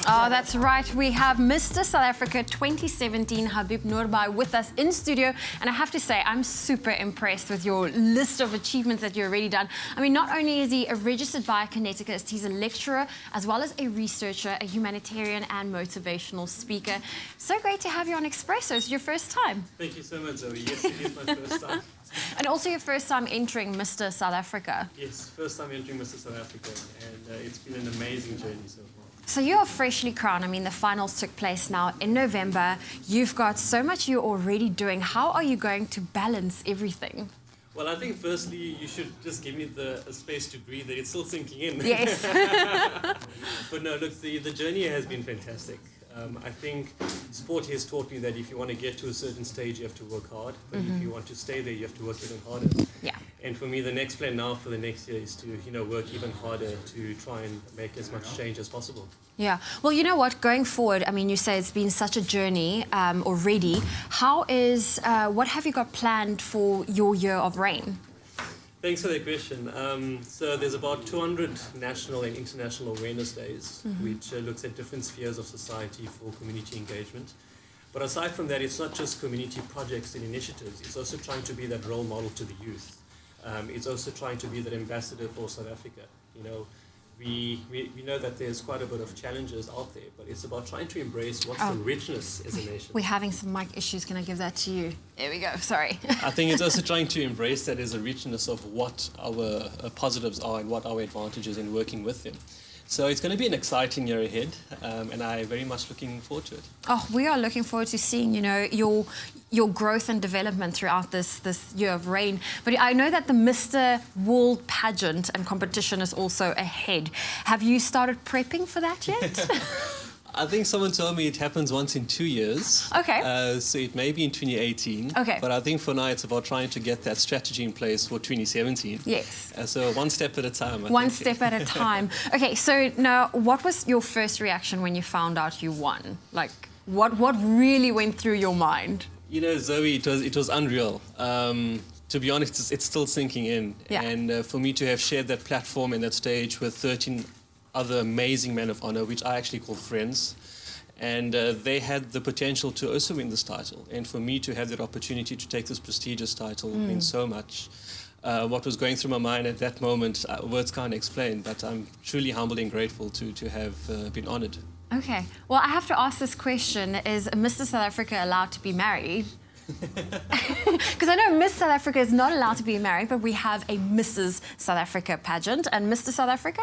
Oh, that's right. We have Mr. South Africa 2017, Habib Noorbhai, with us in studio. And I have to say, I'm super impressed with your list of achievements that you've already done. I mean, not only is he a registered biokineticist, he's a lecturer, as well as a researcher, a humanitarian and motivational speaker. So great to have you on Expresso. It's your first time. Thank you so much, Zoe. Yes, it is my first time. And also your first time entering Mr. South Africa. Yes, first time entering Mr. South Africa, and it's been an amazing journey so far. So you are freshly crowned. I mean, the finals took place now in November. You've got so much you're already doing. How are you going to balance everything? Well, I think firstly, you should just give me the space to breathe. It's still sinking in. Yes. But no, look, the journey has been fantastic. I think sport has taught me that if you want to get to a certain stage, you have to work hard. But if you want to stay there, you have to work even harder. Yeah. And for me, the next plan now for the next year is to, work even harder to try and make as much change as possible. Yeah. Well, you know what? Going forward, I mean, you say it's been such a journey already. What have you got planned for your year of reign? Thanks for that question. So there's about 200 national and international awareness days, which looks at different spheres of society for community engagement. But aside from that, it's not just community projects and initiatives. It's also trying to be that role model to the youth. It's also trying to be that ambassador for South Africa. We know that there's quite a bit of challenges out there, but it's about trying to embrace what's the richness as a nation. We're having some mic issues. Can I give that to you? There we go. Sorry. I think it's also trying to embrace that as a richness of what our positives are and what our advantages in working with them. So it's going to be an exciting year ahead, and I'm very much looking forward to it. Oh, we are looking forward to seeing, your growth and development throughout this year of reign. But I know that the Mr. World pageant and competition is also ahead. Have you started prepping for that yet? I think someone told me it happens once in 2 years. Okay. So it may be in 2018. Okay. But I think for now it's about trying to get that strategy in place for 2017. Yes. So one step at a time. One step at a time. Okay, so now what was your first reaction when you found out you won? Like, what really went through your mind? Zoe, it was unreal. To be honest, it's still sinking in. Yeah. And for me to have shared that platform and that stage with 13 other amazing men of honor, which I actually call friends. And they had the potential to also win this title. And for me to have that opportunity to take this prestigious title means so much. What was going through my mind at that moment, words can't explain, but I'm truly humbled and grateful to have been honored. Okay. Well, I have to ask this question. Is Mr. South Africa allowed to be married? Because I know Miss South Africa is not allowed to be married, but we have a Mrs. South Africa pageant. And Mr. South Africa?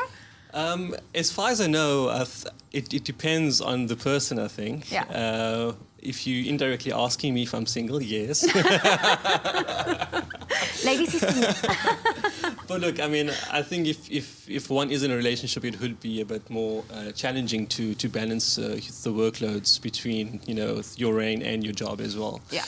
As far as I know, it depends on the person, I think. Yeah. If you indirectly asking me if I'm single, yes. Ladies, he's single. But look, I mean, I think if one is in a relationship, it would be a bit more challenging to balance the workloads between, your reign and your job as well. Yeah.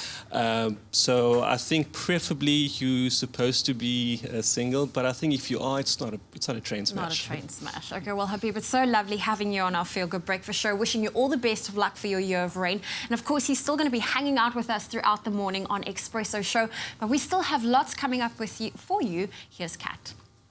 So I think preferably you're supposed to be single, but I think if you are, it's not a train smash. Not a train smash. Okay, well, Habib, it's so lovely having you on our Feel Good Breakfast show. Wishing you all the best of luck for your year of reign. And of course, he's still going to be hanging out with us throughout the morning on Expresso Show. But we still have lots coming up for you. Here's Kat.